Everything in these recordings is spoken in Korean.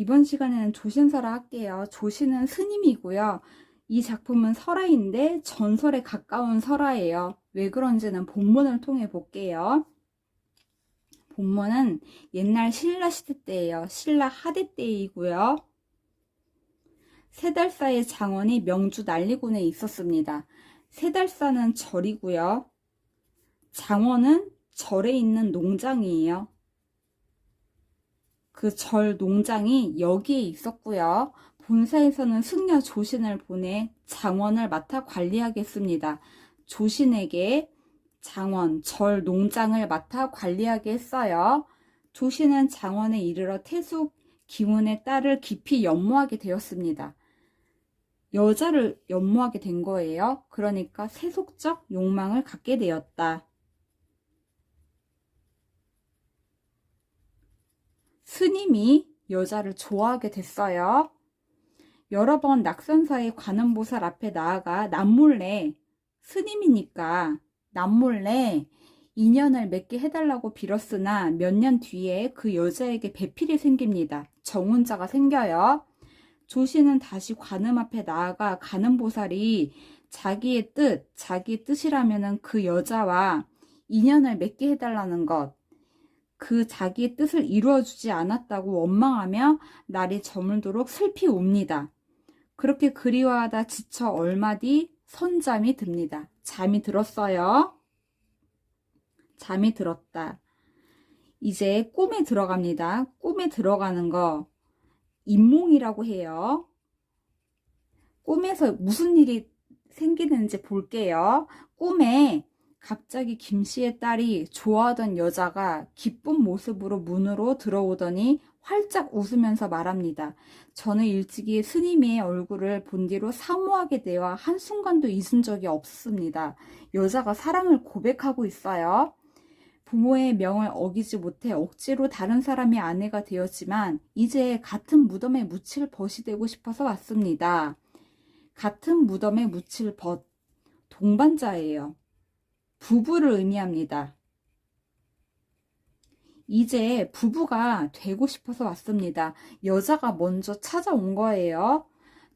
이번 시간에는 조신설화 할게요. 조신은 스님이고요. 이 작품은 설화인데 전설에 가까운 설화예요. 왜 그런지는 본문을 통해 볼게요. 본문은 옛날 신라 시대 때예요. 신라 하대 때이고요. 세달사의 장원이 명주 난리군에 있었습니다. 세달사는 절이고요. 장원은 절에 있는 농장이에요. 그 절 농장이 여기에 있었고요. 본사에서는 승려 조신을 보내 장원을 맡아 관리하겠습니다. 조신에게 장원, 절 농장을 맡아 관리하게 했어요. 조신은 장원에 이르러 태숙 기문의 딸을 깊이 연모하게 되었습니다. 여자를 연모하게 된 거예요. 그러니까 세속적 욕망을 갖게 되었다. 스님이 여자를 좋아하게 됐어요. 여러 번 낙선사의 관음보살 앞에 나아가 남몰래, 스님이니까 남몰래 인연을 맺게 해달라고 빌었으나 몇 년 뒤에 그 여자에게 배필이 생깁니다. 정혼자가 생겨요. 조신은 다시 관음 앞에 나아가 관음보살이 자기의 뜻이라면은 그 여자와 인연을 맺게 해달라는 것, 그 자기의 뜻을 이루어주지 않았다고 원망하며 날이 저물도록 슬피 옵니다. 그렇게 그리워하다 지쳐 얼마 뒤 선잠이 듭니다. 잠이 들었어요. 잠이 들었다. 이제 꿈에 들어갑니다. 꿈에 들어가는 거 인몽이라고 해요. 꿈에서 무슨 일이 생기는지 볼게요. 꿈에 갑자기 김씨의 딸이 좋아하던 여자가 기쁜 모습으로 문으로 들어오더니 활짝 웃으면서 말합니다. 저는 일찍이 스님의 얼굴을 본 뒤로 사모하게 되어 한순간도 잊은 적이 없습니다. 여자가 사랑을 고백하고 있어요. 부모의 명을 어기지 못해 억지로 다른 사람의 아내가 되었지만 이제 같은 무덤에 묻힐 벗이 되고 싶어서 왔습니다. 같은 무덤에 묻힐 벗, 동반자예요. 부부를 의미합니다. 이제 부부가 되고 싶어서 왔습니다. 여자가 먼저 찾아온 거예요.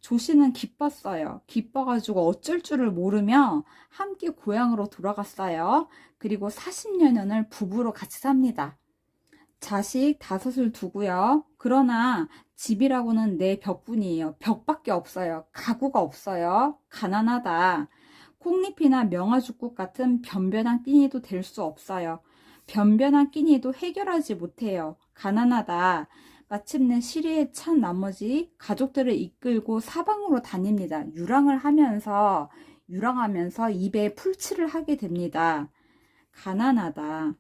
조씨는 기뻤어요. 기뻐가지고 어쩔 줄을 모르며 함께 고향으로 돌아갔어요. 그리고 40여년을 부부로 같이 삽니다. 자식 5을 두고요. 그러나 집이라고는 내 벽뿐이에요. 벽밖에 없어요. 가구가 없어요. 가난하다. 콩잎이나 명아죽국 같은 변변한 끼니도 될 수 없어요. 변변한 끼니도 해결하지 못해요. 가난하다. 마침내 시리에 찬 나머지 가족들을 이끌고 사방으로 다닙니다. 유랑하면서 입에 풀칠을 하게 됩니다. 가난하다.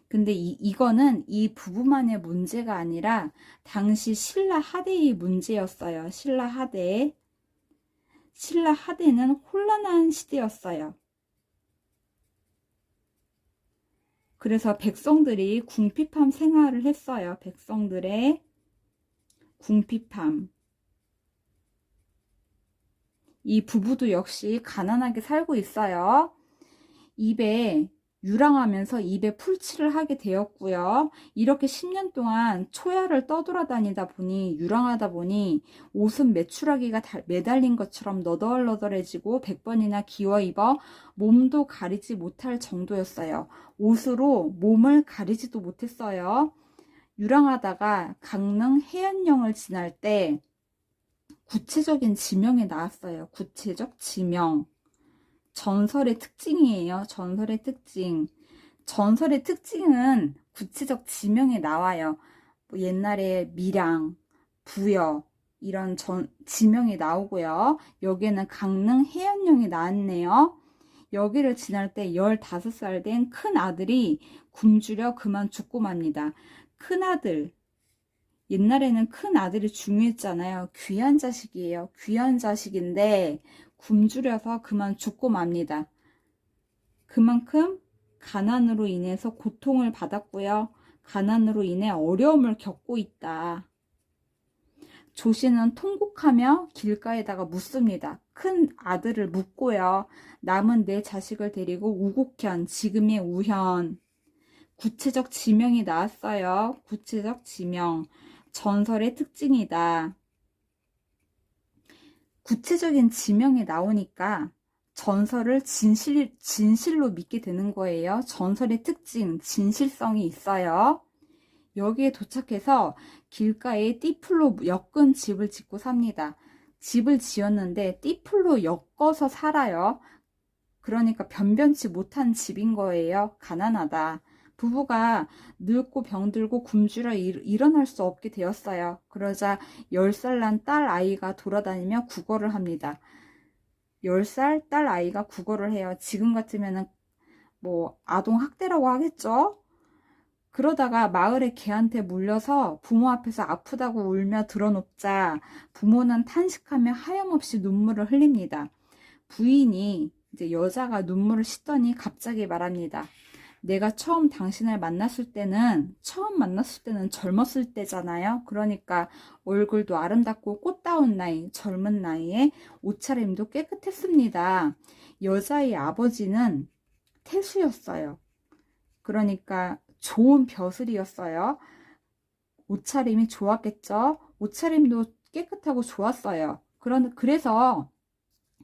근데 이거는 이 부부만의 문제가 아니라 당시 신라 하대의 문제였어요. 신라 하대는 혼란한 시대였어요. 그래서 백성들이 궁핍함 생활을 했어요. 백성들의 궁핍함. 이 부부도 역시 가난하게 살고 있어요. 유랑하면서 입에 풀칠을 하게 되었고요. 이렇게 10년 동안 초야를 떠돌아다니다 보니 유랑하다 보니 옷은 메추라기가 매달린 것처럼 너덜너덜해지고 100번이나 기워 입어 몸도 가리지 못할 정도였어요. 옷으로 몸을 가리지도 못했어요. 유랑하다가 강릉 해안령을 지날 때 구체적인 지명이 나왔어요. 구체적 지명. 전설의 특징이에요. 전설의 특징. 전설의 특징은 구체적 지명에 나와요. 뭐 옛날에 밀양, 부여 이런 지명이 나오고요. 여기에는 강릉 해안령이 나왔네요. 여기를 지날 때 15살 된 큰 아들이 굶주려 그만 죽고 맙니다. 큰 아들. 옛날에는 큰 아들이 중요했잖아요. 귀한 자식이에요. 귀한 자식인데 굶주려서 그만 죽고 맙니다. 그만큼 가난으로 인해서 고통을 받았고요. 가난으로 인해 어려움을 겪고 있다. 조씨는 통곡하며 길가에다가 묻습니다. 큰 아들을 묻고요. 남은 내 자식을 데리고 우곡현, 지금의 우현. 구체적 지명이 나왔어요. 구체적 지명. 전설의 특징이다. 구체적인 지명이 나오니까 전설을 진실로 믿게 되는 거예요. 전설의 특징, 진실성이 있어요. 여기에 도착해서 길가에 띠풀로 엮은 집을 짓고 삽니다. 집을 지었는데 띠풀로 엮어서 살아요. 그러니까 변변치 못한 집인 거예요. 가난하다. 부부가 늙고 병들고 굶주려 일어날 수 없게 되었어요. 그러자 10살 난 딸 아이가 돌아다니며 구걸을 합니다. 10살 딸 아이가 구걸을 해요. 지금 같으면은 뭐 아동 학대라고 하겠죠? 그러다가 마을의 개한테 물려서 부모 앞에서 아프다고 울며 드러눕자 부모는 탄식하며 하염없이 눈물을 흘립니다. 부인이 이제 여자가 눈물을 씻더니 갑자기 말합니다. 내가 처음 만났을 때는 젊었을 때잖아요. 그러니까 얼굴도 아름답고 꽃다운 나이, 젊은 나이에 옷차림도 깨끗했습니다. 여자의 아버지는 태수였어요. 그러니까 좋은 벼슬이었어요. 옷차림이 좋았겠죠. 옷차림도 깨끗하고 좋았어요. 그래서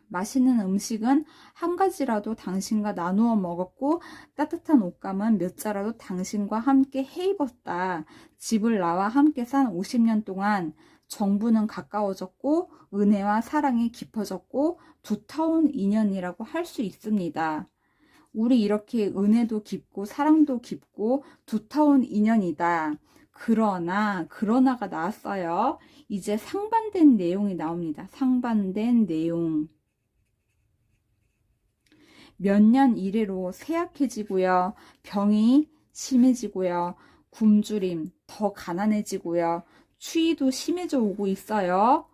맛있는 음식은 한 가지라도 당신과 나누어 먹었고 따뜻한 옷감은 몇 자라도 당신과 함께 해 입었다. 집을 나와 함께 산 50년 동안 정부는 가까워졌고 은혜와 사랑이 깊어졌고 두터운 인연이라고 할 수 있습니다. 우리 이렇게 은혜도 깊고 사랑도 깊고 두터운 인연이다. 그러나가 나왔어요. 이제 상반된 내용이 나옵니다. 상반된 내용. 몇 년 이래로 쇠약해지고요. 병이 심해지고요. 굶주림, 더 가난해지고요. 추위도 심해져 오고 있어요.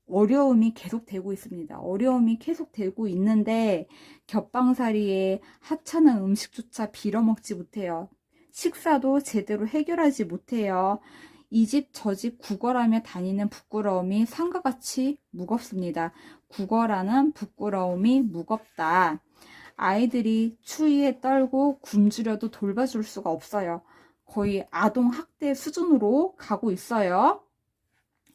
어려움이 계속되고 있습니다. 어려움이 계속되고 있는데 겹방사리에 하찮은 음식조차 빌어먹지 못해요. 식사도 제대로 해결하지 못해요. 이 집 저 집 구걸하며 다니는 부끄러움이 산과 같이 무겁습니다. 구걸하는 부끄러움이 무겁다. 아이들이 추위에 떨고 굶주려도 돌봐줄 수가 없어요. 거의 아동 학대 수준으로 가고 있어요.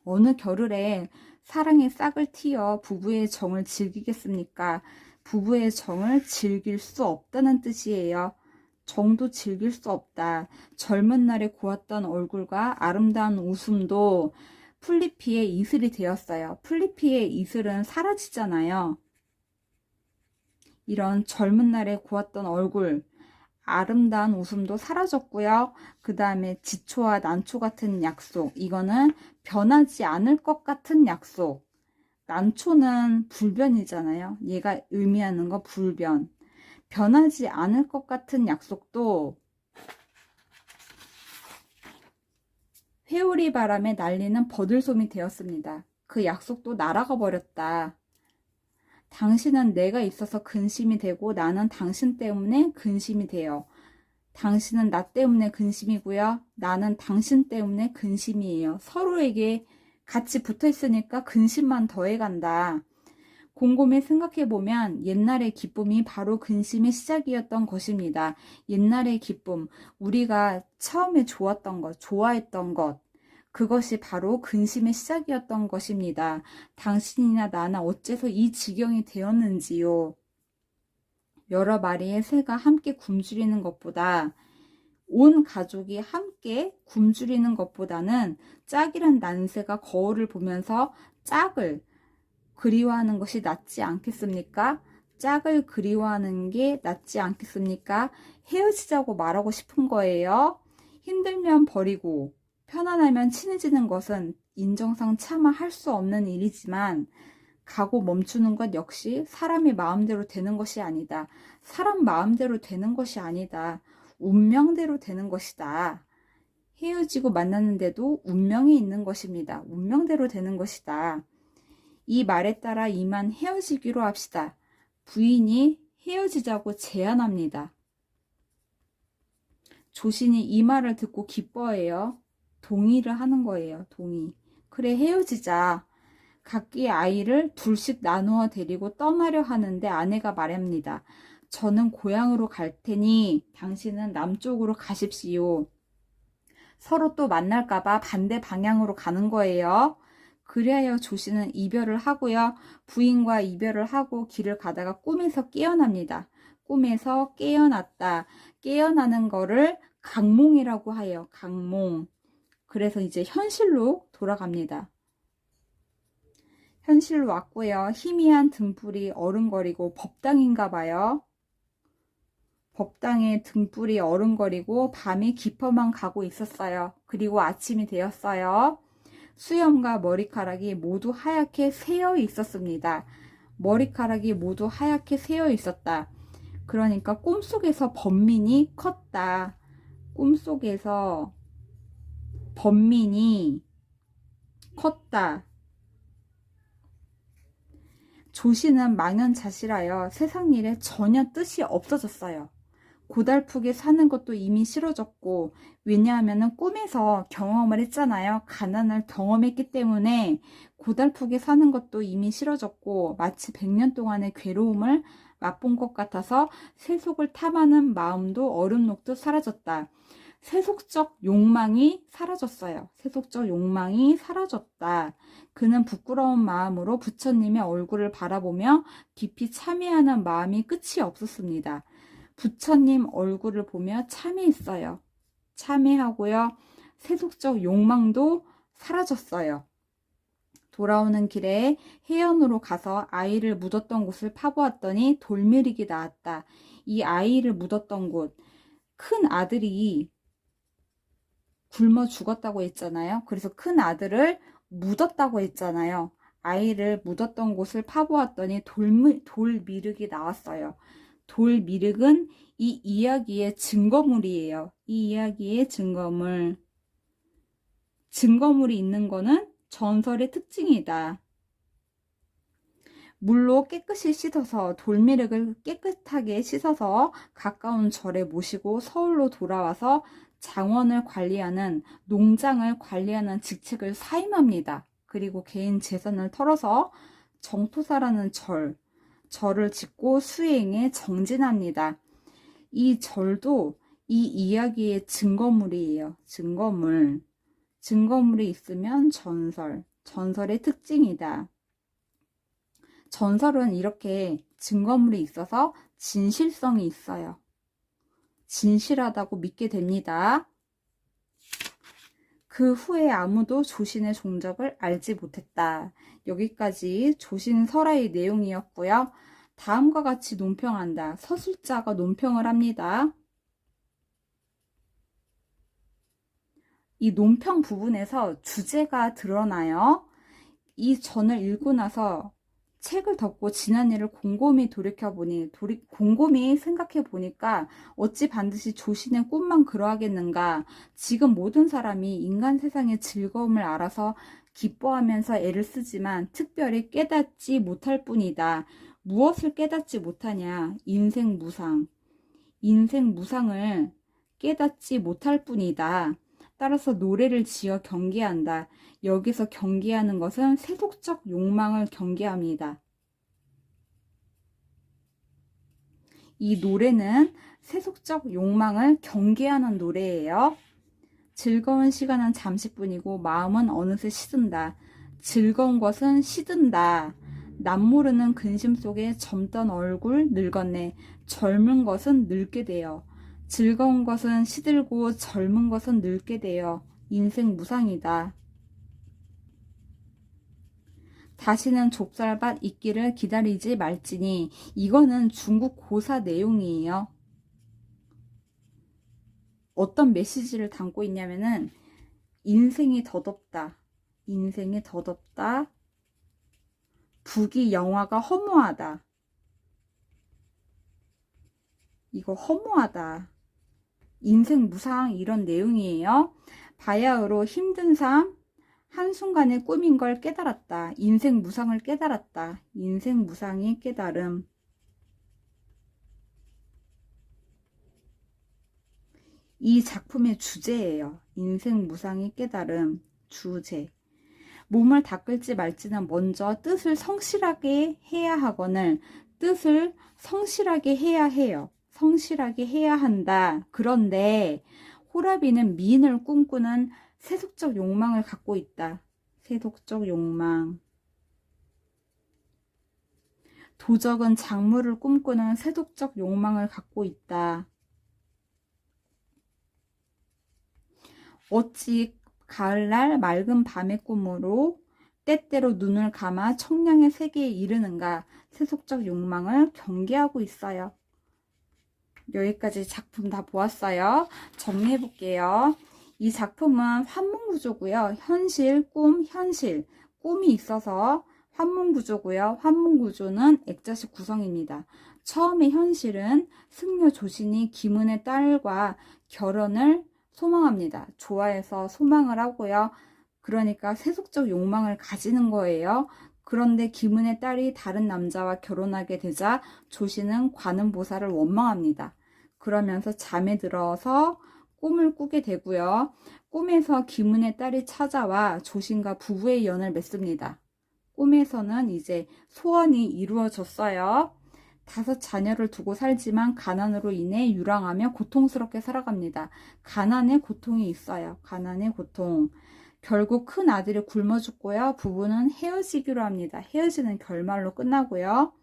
어느 겨울에 사랑의 싹을 틔어 부부의 정을 즐기겠습니까? 부부의 정을 즐길 수 없다는 뜻이에요. 정도 즐길 수 없다. 젊은 날에 고왔던 얼굴과 아름다운 웃음도 풀리피의 이슬이 되었어요. 풀리피의 이슬은 사라지잖아요. 이런 젊은 날에 고왔던 얼굴, 아름다운 웃음도 사라졌고요. 그 다음에 지초와 난초 같은 약속, 이거는 변하지 않을 것 같은 약속. 난초는 불변이잖아요. 얘가 의미하는 거 불변. 변하지 않을 것 같은 약속도 회오리 바람에 날리는 버들솜이 되었습니다. 그 약속도 날아가 버렸다. 당신은 내가 있어서 근심이 되고 나는 당신 때문에 근심이 돼요. 당신은 나 때문에 근심이고요. 나는 당신 때문에 근심이에요. 서로에게 같이 붙어 있으니까 근심만 더해간다. 곰곰이 생각해보면 옛날의 기쁨이 바로 근심의 시작이었던 것입니다. 옛날의 기쁨, 우리가 처음에 좋았던 것, 좋아했던 것, 그것이 바로 근심의 시작이었던 것입니다. 당신이나 나나 어째서 이 지경이 되었는지요. 여러 마리의 새가 함께 굶주리는 것보다 온 가족이 함께 굶주리는 것보다는 짝이란 난새가 거울을 보면서 짝을 그리워하는 것이 낫지 않겠습니까? 짝을 그리워하는 게 낫지 않겠습니까? 헤어지자고 말하고 싶은 거예요. 힘들면 버리고 편안하면 친해지는 것은 인정상 차마 할 수 없는 일이지만 가고 멈추는 것 역시 사람의 마음대로 되는 것이 아니다. 사람 마음대로 되는 것이 아니다. 운명대로 되는 것이다. 헤어지고 만났는데도 운명이 있는 것입니다. 운명대로 되는 것이다. 이 말에 따라 이만 헤어지기로 합시다. 부인이 헤어지자고 제안합니다. 조신이 이 말을 듣고 기뻐해요. 동의를 하는 거예요. 동의. 그래, 헤어지자. 각기 아이를 둘씩 나누어 데리고 떠나려 하는데 아내가 말합니다. 저는 고향으로 갈 테니 당신은 남쪽으로 가십시오. 서로 또 만날까봐 반대 방향으로 가는 거예요. 그리하여 조씨는 이별을 하고요. 부인과 이별을 하고 길을 가다가 꿈에서 깨어납니다. 꿈에서 깨어났다. 깨어나는 거를 강몽이라고 해요. 강몽. 그래서 이제 현실로 돌아갑니다. 현실로 왔고요. 희미한 등불이 어른거리고 법당인가 봐요. 법당에 등불이 어른거리고 밤이 깊어만 가고 있었어요. 그리고 아침이 되었어요. 수염과 머리카락이 모두 하얗게 새어 있었습니다. 머리카락이 모두 하얗게 새어 있었다. 그러니까 꿈속에서 범민이 컸다. 꿈속에서 범민이 컸다. 조씨는 망연자실하여 세상 일에 전혀 뜻이 없어졌어요. 고달프게 사는 것도 이미 싫어졌고, 왜냐하면 꿈에서 경험을 했잖아요. 가난을 경험했기 때문에 고달프게 사는 것도 이미 싫어졌고, 마치 100년 동안의 괴로움을 맛본 것 같아서 세속을 탐하는 마음도 얼음 녹듯 사라졌다. 세속적 욕망이 사라졌어요. 세속적 욕망이 사라졌다. 그는 부끄러운 마음으로 부처님의 얼굴을 바라보며 깊이 참회하는 마음이 끝이 없었습니다. 부처님 얼굴을 보며 참회했어요. 참회하고요. 세속적 욕망도 사라졌어요. 돌아오는 길에 해연으로 가서 아이를 묻었던 곳을 파보았더니 돌미륵이 나왔다. 이 아이를 묻었던 곳, 큰 아들이 굶어 죽었다고 했잖아요. 그래서 큰 아들을 묻었다고 했잖아요. 아이를 묻었던 곳을 파보았더니 돌미륵이 나왔어요. 돌미륵은 이 이야기의 증거물이에요. 이 이야기의 증거물. 증거물이 있는 거는 전설의 특징이다. 물로 깨끗이 씻어서 돌미륵을 깨끗하게 씻어서 가까운 절에 모시고 서울로 돌아와서 장원을 관리하는 농장을 관리하는 직책을 사임합니다. 그리고 개인 재산을 털어서 정토사라는 절을 짓고 수행에 정진합니다. 이 절도 이 이야기의 증거물이에요. 증거물. 증거물이 있으면 전설의 특징이다. 전설은 이렇게 증거물이 있어서 진실성이 있어요. 진실하다고 믿게 됩니다. 그 후에 아무도 조신의 종적을 알지 못했다. 여기까지 조신 설화의 내용이었고요. 다음과 같이 논평한다. 서술자가 논평을 합니다. 이 논평 부분에서 주제가 드러나요. 이 전을 읽고 나서 책을 덮고 지난 일을 곰곰이 곰곰이 생각해 보니까 어찌 반드시 조신의 꿈만 그러하겠는가. 지금 모든 사람이 인간 세상의 즐거움을 알아서 기뻐하면서 애를 쓰지만 특별히 깨닫지 못할 뿐이다. 무엇을 깨닫지 못하냐? 인생 무상을 깨닫지 못할 뿐이다. 따라서 노래를 지어 경계한다. 여기서 경계하는 것은 세속적 욕망을 경계합니다. 이 노래는 세속적 욕망을 경계하는 노래예요. 즐거운 시간은 잠시뿐이고 마음은 어느새 시든다. 즐거운 것은 시든다. 남모르는 근심 속에 젊던 얼굴 늙었네. 젊은 것은 늙게 되어. 즐거운 것은 시들고 젊은 것은 늙게 되어. 인생 무상이다. 다시는 좁쌀밭 있기를 기다리지 말지니. 이거는 중국 고사 내용이에요. 어떤 메시지를 담고 있냐면은 인생이 더덥다. 인생이 더덥다. 부귀 영화가 허무하다. 이거 허무하다. 인생 무상 이런 내용이에요. 바야흐로 힘든 삶 한순간에 꿈인 걸 깨달았다. 인생 무상을 깨달았다. 인생 무상이 깨달음. 이 작품의 주제예요. 인생 무상이 깨달음. 주제. 몸을 닦을지 말지는 먼저 뜻을 성실하게 해야 하거늘 뜻을 성실하게 해야 해요. 성실하게 해야 한다. 그런데 호라비는 미인을 꿈꾸는 세속적 욕망을 갖고 있다. 세속적 욕망. 도적은 작물을 꿈꾸는 세속적 욕망을 갖고 있다. 어찌 가을날 맑은 밤의 꿈으로 때때로 눈을 감아 청량의 세계에 이르는가. 세속적 욕망을 경계하고 있어요. 여기까지 작품 다 보았어요. 정리해 볼게요. 이 작품은 환문구조고요. 현실, 꿈, 현실. 꿈이 있어서 환문구조고요. 환문구조는 액자식 구성입니다. 처음에 현실은 승려 조신이 김은의 딸과 결혼을 소망합니다. 좋아해서 소망을 하고요. 그러니까 세속적 욕망을 가지는 거예요. 그런데 김은의 딸이 다른 남자와 결혼하게 되자 조신은 관음보살을 원망합니다. 그러면서 잠에 들어서 꿈을 꾸게 되고요. 꿈에서 김은의 딸이 찾아와 조신과 부부의 연을 맺습니다. 꿈에서는 이제 소원이 이루어졌어요. 5 자녀를 두고 살지만 가난으로 인해 유랑하며 고통스럽게 살아갑니다. 가난의 고통이 있어요. 가난의 고통. 결국 큰 아들이 굶어 죽고요. 부부는 헤어지기로 합니다. 헤어지는 결말로 끝나고요.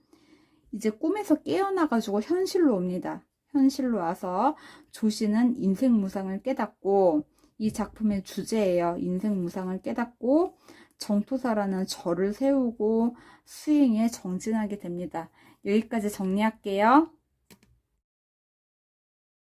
이제 꿈에서 깨어나가지고 현실로 옵니다. 현실로 와서 조신은 인생무상을 깨닫고, 이 작품의 주제예요. 인생무상을 깨닫고 정토사라는 절을 세우고 수행에 정진하게 됩니다. 여기까지 정리할게요.